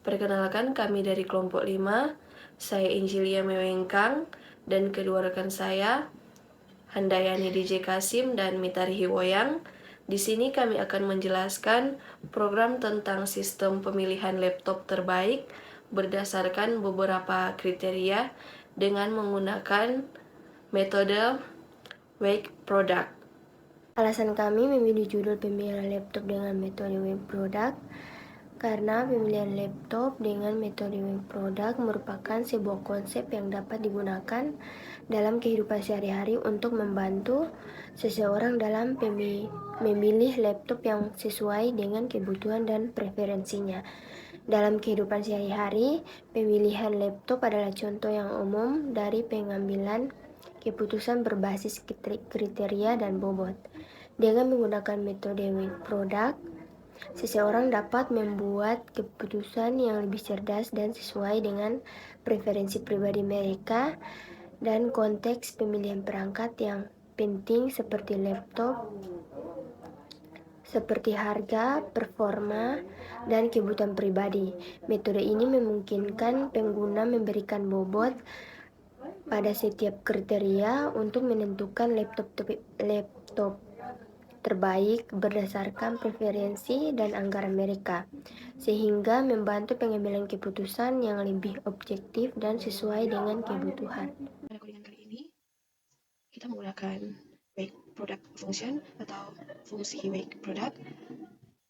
Perkenalkan, kami dari kelompok 5, saya Injilia Mewengkang, dan kedua rekan saya, Handayani DJ Kasim dan Mitari Hiwoyang. Di sini kami akan menjelaskan program tentang sistem pemilihan laptop terbaik berdasarkan beberapa kriteria dengan menggunakan metode Wake Product. Alasan kami memilih judul pemilihan laptop dengan metode Wake Product karena pemilihan laptop dengan metode Wake Product merupakan sebuah konsep yang dapat digunakan dalam kehidupan sehari-hari untuk membantu seseorang dalam memilih laptop yang sesuai dengan kebutuhan dan preferensinya. Dalam kehidupan sehari-hari, pemilihan laptop adalah contoh yang umum dari pengambilan keputusan berbasis kriteria dan bobot. Dengan menggunakan metode Wake Product, seseorang dapat membuat keputusan yang lebih cerdas dan sesuai dengan preferensi pribadi mereka dan konteks pemilihan perangkat yang penting seperti laptop, seperti harga, performa, dan kebutuhan pribadi. Metode ini memungkinkan pengguna memberikan bobot pada setiap kriteria untuk menentukan laptop terbaik berdasarkan preferensi dan anggaran mereka, sehingga membantu pengambilan keputusan yang lebih objektif dan sesuai dengan kebutuhan. Pada codingan kali ini, kita menggunakan Wake Product Function atau fungsi Wake Product.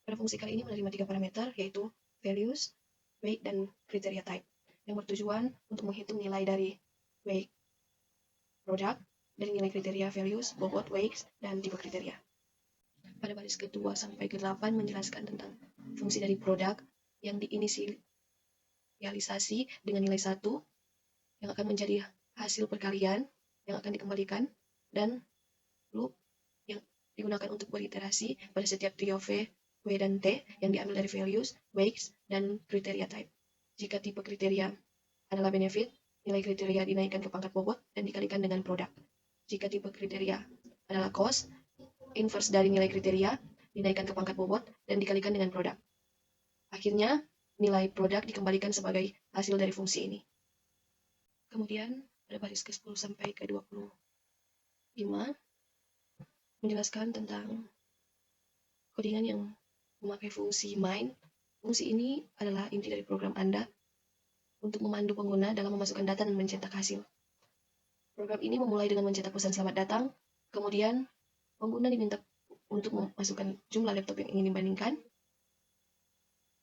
Pada fungsi kali ini menerima 3 parameter, yaitu values, weight, dan kriteria type, yang bertujuan untuk menghitung nilai dari Wake Product dari nilai kriteria values, bobot, weights, dan tipe kriteria. Pada baris ke-2 sampai ke-8 menjelaskan tentang fungsi dari produk yang diinisialisasi dengan nilai 1 yang akan menjadi hasil perkalian yang akan dikembalikan, dan loop yang digunakan untuk beriterasi pada setiap trio V, W, dan T yang diambil dari values, weights, dan kriteria type. Jika tipe kriteria adalah benefit, nilai kriteria dinaikkan ke pangkat bobot dan dikalikan dengan produk. Jika tipe kriteria adalah cost, inverse dari nilai kriteria dinaikkan ke pangkat bobot dan dikalikan dengan produk. Akhirnya, nilai produk dikembalikan sebagai hasil dari fungsi ini. Kemudian, pada baris ke-10 sampai ke-25 menjelaskan tentang codingan yang memakai fungsi main. Fungsi ini adalah inti dari program Anda untuk memandu pengguna dalam memasukkan data dan mencetak hasil. Program ini memulai dengan mencetak pesan selamat datang, kemudian pengguna diminta untuk memasukkan jumlah laptop yang ingin dibandingkan,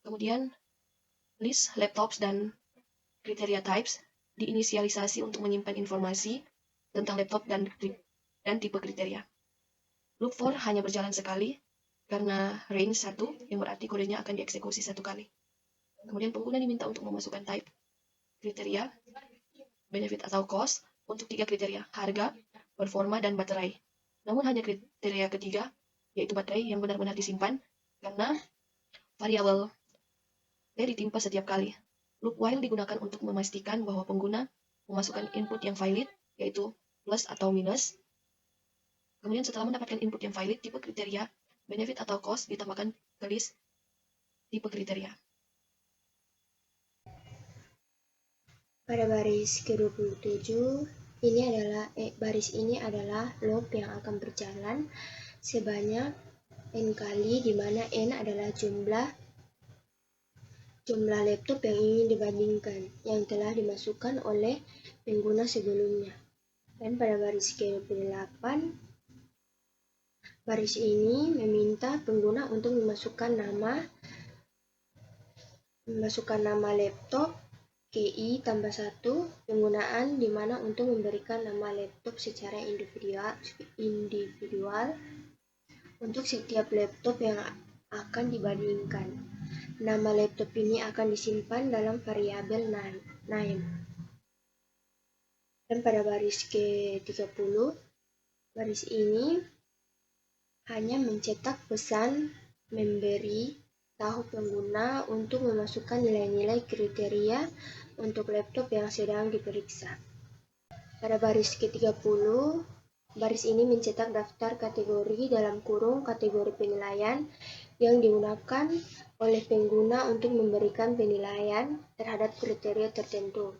kemudian list laptops dan kriteria types diinisialisasi untuk menyimpan informasi tentang laptop dan tipe kriteria. Loop for hanya berjalan sekali karena range 1 yang berarti kodenya akan dieksekusi 1 kali. Kemudian pengguna diminta untuk memasukkan type kriteria, benefit atau cost untuk 3 kriteria, harga, performa, dan baterai. Namun hanya kriteria ketiga, yaitu baterai, yang benar-benar disimpan karena variabel T ditimpa setiap kali. Loop while digunakan untuk memastikan bahwa pengguna memasukkan input yang valid, yaitu plus atau minus. Kemudian setelah mendapatkan input yang valid, tipe kriteria, benefit atau cost ditambahkan ke list tipe kriteria. Pada baris ke-27, baris ini adalah loop yang akan berjalan sebanyak n kali, di mana n adalah jumlah laptop yang ingin dibandingkan yang telah dimasukkan oleh pengguna sebelumnya. Dan pada baris ke-28, baris ini meminta pengguna untuk memasukkan nama laptop KI tambah 1 penggunaan, di mana untuk memberikan nama laptop secara individual untuk setiap laptop yang akan dibandingkan. Nama laptop ini akan disimpan dalam variabel name. Dan pada baris ke-30, baris ini hanya mencetak pesan memberi tahu pengguna untuk memasukkan nilai-nilai kriteria untuk laptop yang sedang diperiksa. Pada baris ke-30, baris ini mencetak daftar kategori dalam kurung kategori penilaian yang digunakan oleh pengguna untuk memberikan penilaian terhadap kriteria tertentu.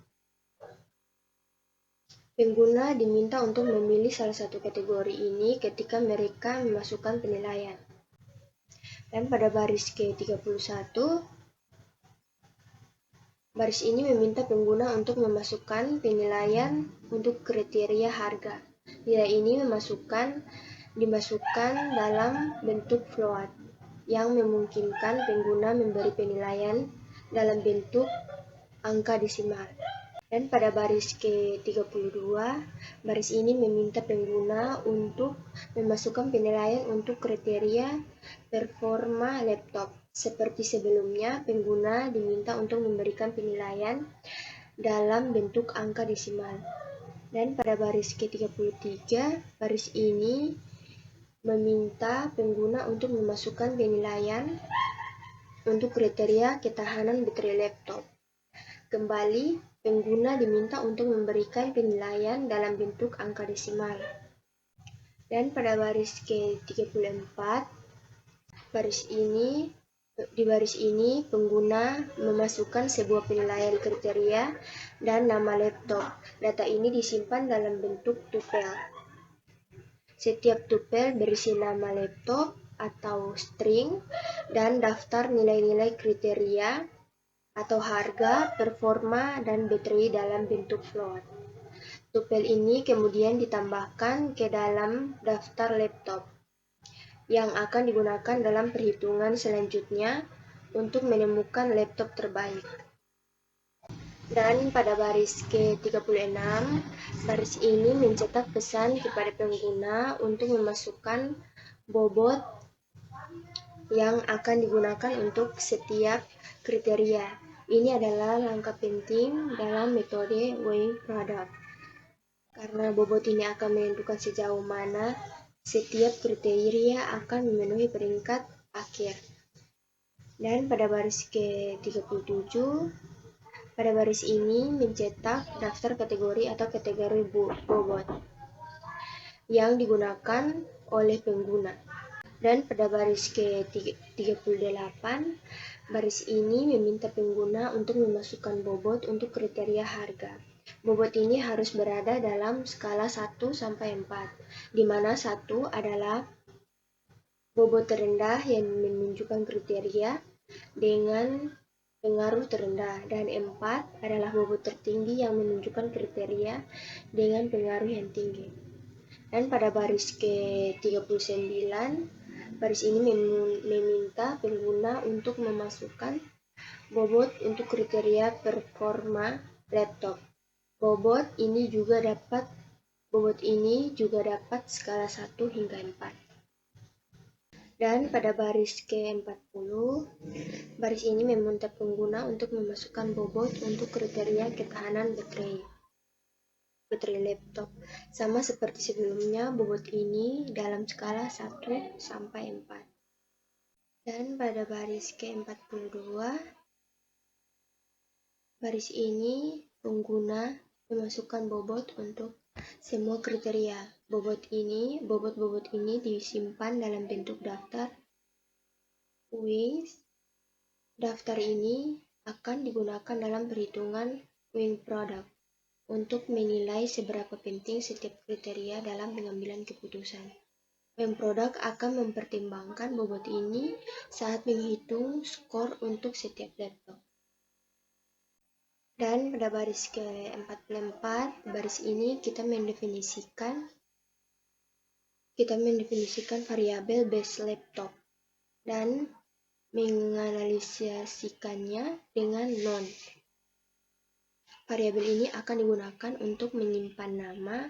Pengguna diminta untuk memilih salah satu kategori ini ketika mereka memasukkan penilaian. Dan pada baris ke-31, baris ini meminta pengguna untuk memasukkan penilaian untuk kriteria harga. Nilai ini dimasukkan dalam bentuk float yang memungkinkan pengguna memberi penilaian dalam bentuk angka desimal. Dan pada baris ke-32, baris ini meminta pengguna untuk memasukkan penilaian untuk kriteria performa laptop. Seperti sebelumnya, pengguna diminta untuk memberikan penilaian dalam bentuk angka desimal. Dan pada baris ke-33, baris ini meminta pengguna untuk memasukkan penilaian untuk kriteria ketahanan baterai laptop. Kembali, pengguna diminta untuk memberikan penilaian dalam bentuk angka desimal. Dan pada baris ke-34, di baris ini pengguna memasukkan sebuah penilaian kriteria dan nama laptop. Data ini disimpan dalam bentuk tupel. Setiap tupel berisi nama laptop atau string dan daftar nilai-nilai kriteria atau harga, performa, dan baterai dalam bentuk float. Tupel ini kemudian ditambahkan ke dalam daftar laptop yang akan digunakan dalam perhitungan selanjutnya untuk menemukan laptop terbaik. Dan pada baris ke-36, baris ini mencetak pesan kepada pengguna untuk memasukkan bobot yang akan digunakan untuk setiap kriteria. Ini adalah langkah penting dalam metode weighing product, karena bobot ini akan menentukan sejauh mana setiap kriteria akan memenuhi peringkat akhir. Dan pada baris ke-37, pada baris ini mencetak daftar kategori atau kategori bobot yang digunakan oleh pengguna. Dan pada baris ke-38, baris ini meminta pengguna untuk memasukkan bobot untuk kriteria harga. Bobot ini harus berada dalam skala 1 sampai 4, di mana 1 adalah bobot terendah yang menunjukkan kriteria dengan pengaruh terendah, dan 4 adalah bobot tertinggi yang menunjukkan kriteria dengan pengaruh yang tinggi. Dan pada baris ke-39, baris ini meminta pengguna untuk memasukkan bobot untuk kriteria performa laptop. Bobot ini juga dapat skala 1 hingga 4. Dan pada baris ke-40, baris ini meminta pengguna untuk memasukkan bobot untuk kriteria ketahanan baterai laptop. Sama seperti sebelumnya, bobot ini dalam skala 1 sampai 4. Dan pada baris ke-42, baris ini pengguna memasukkan bobot untuk semua kriteria. Bobot ini disimpan dalam bentuk daftar weights. Daftar ini akan digunakan dalam perhitungan weighing product untuk menilai seberapa penting setiap kriteria dalam pengambilan keputusan. Weighing product akan mempertimbangkan bobot ini saat menghitung skor untuk setiap laptop. Dan pada baris ke-44, baris ini kita mendefinisikan variabel base laptop dan menganalisasikannya dengan non. Variabel ini akan digunakan untuk menyimpan nama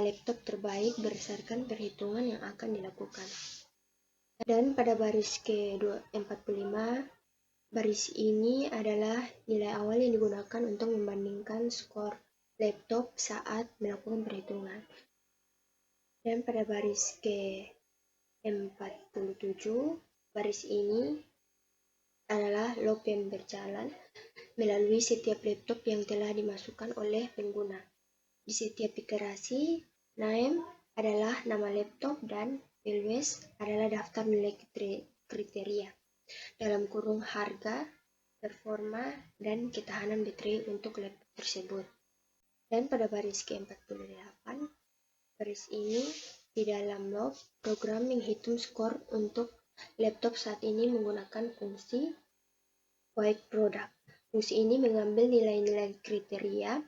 laptop terbaik berdasarkan perhitungan yang akan dilakukan. Dan pada baris ke-45, baris ini adalah nilai awal yang digunakan untuk membandingkan skor laptop saat melakukan perhitungan. Dan pada baris ke-47, baris ini adalah log yang berjalan melalui setiap laptop yang telah dimasukkan oleh pengguna. Di setiap iterasi, name adalah nama laptop dan values adalah daftar nilai kriteria, dalam kurung harga, performa, dan ketahanan baterai untuk laptop tersebut. Dan pada baris ke-48, baris ini di dalam log, program menghitung skor untuk laptop saat ini menggunakan fungsi Wake Product. Fungsi ini mengambil nilai-nilai kriteria,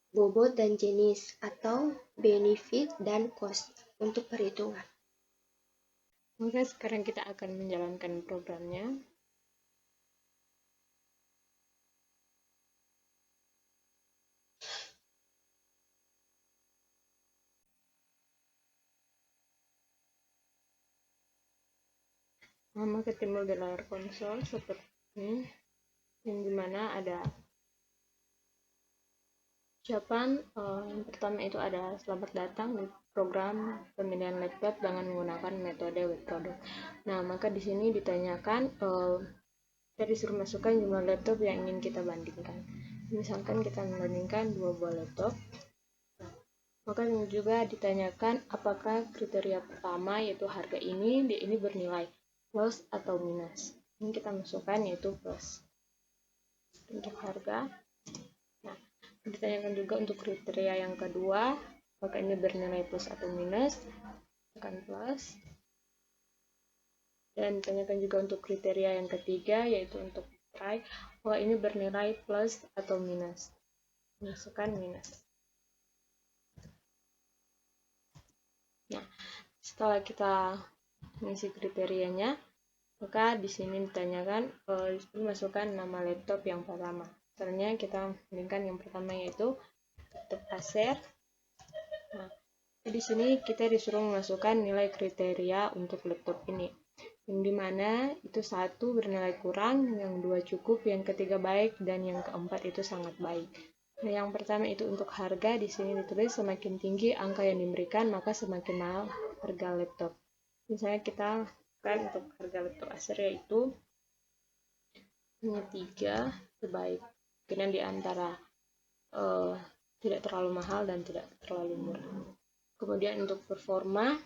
bobot dan jenis, atau benefit dan cost untuk perhitungan. Maka sekarang kita akan menjalankan programnya. Maka timbul di layar konsol seperti ini, yang dimana ada ucapan yang pertama itu ada selamat datang di program pemilihan laptop dengan menggunakan metode web product. Nah, maka di sini ditanyakan kita disuruh masukkan jumlah laptop yang ingin kita bandingkan. Misalkan kita membandingkan 2 buah laptop. Maka juga ditanyakan apakah kriteria pertama yaitu harga ini bernilai plus atau minus. Ini kita masukkan yaitu plus. Untuk harga. Nah, ditanyakan juga untuk kriteria yang kedua, apakah ini bernilai plus atau minus. Tekan plus. Dan ditanyakan juga untuk kriteria yang ketiga yaitu untuk baterai, apakah ini bernilai plus atau minus. Masukkan minus. Nah, setelah kita mengisi kriterianya, maka di sini ditanyakan masukkan nama laptop yang pertama. Misalnya kita bandingkan yang pertama yaitu laptop Acer. Nah, di sini kita disuruh memasukkan nilai kriteria untuk laptop ini. Yang dimana itu 1 bernilai kurang, yang 2 cukup, yang ketiga baik, dan yang keempat itu sangat baik. Nah, yang pertama itu untuk harga, di sini ditulis semakin tinggi angka yang diberikan, maka semakin mahal harga laptop. Misalnya kita kan untuk harga laptop Acer yaitu hanya 3 terbaik. Kemudian di antara tidak terlalu mahal dan tidak terlalu murah. Kemudian untuk performa,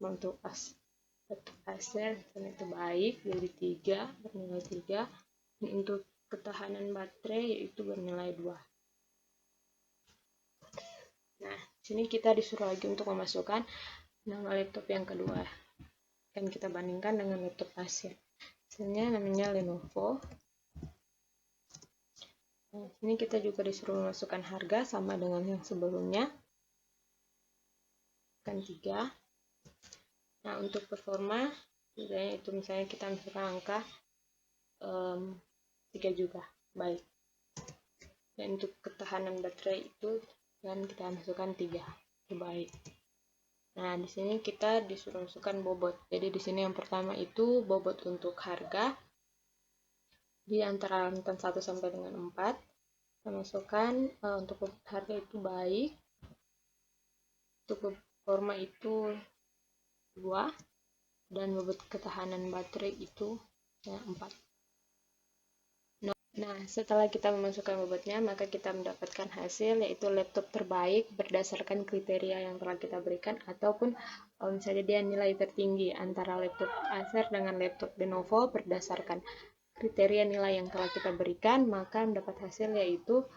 untuk laptop Acer itu baik, jadi 3, bernilai 3. Dan untuk ketahanan baterai yaitu bernilai 2. Nah, sini kita disuruh lagi untuk memasukkan nama laptop yang kedua. Dan kita bandingkan dengan laptop Acer. Misalnya namanya Lenovo. Nah, sini kita juga disuruh memasukkan harga sama dengan yang sebelumnya. Kan 3. Nah, untuk performa, misalnya kita masukkan angka 3 juga, baik. Dan untuk ketahanan baterai itu dan kita masukkan 3, terbaik. Nah, di sini kita disuruh masukkan bobot. Jadi di sini yang pertama itu bobot untuk harga di antara rentan 1 sampai dengan 4. Kita masukkan untuk bobot harga itu baik. Untuk performa itu 2 dan bobot ketahanan baterai itu 4. Nah, setelah kita memasukkan bobotnya, maka kita mendapatkan hasil yaitu laptop terbaik berdasarkan kriteria yang telah kita berikan, ataupun misalnya dia nilai tertinggi antara laptop Acer dengan laptop Lenovo berdasarkan kriteria nilai yang telah kita berikan, maka mendapat hasil yaitu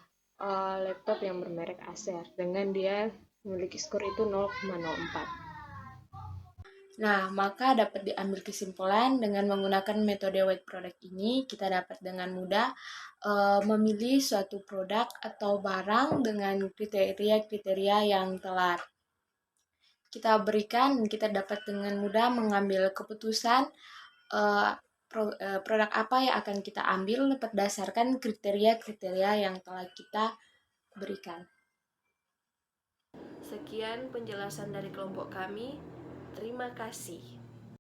laptop yang bermerek Acer dengan dia memiliki skor itu 0,04. Nah, maka dapat diambil kesimpulan dengan menggunakan metode web product ini, kita dapat dengan mudah memilih suatu produk atau barang dengan kriteria-kriteria yang telah kita berikan. Kita dapat dengan mudah mengambil keputusan produk apa yang akan kita ambil berdasarkan kriteria-kriteria yang telah kita berikan. Sekian penjelasan dari kelompok kami. Terima kasih.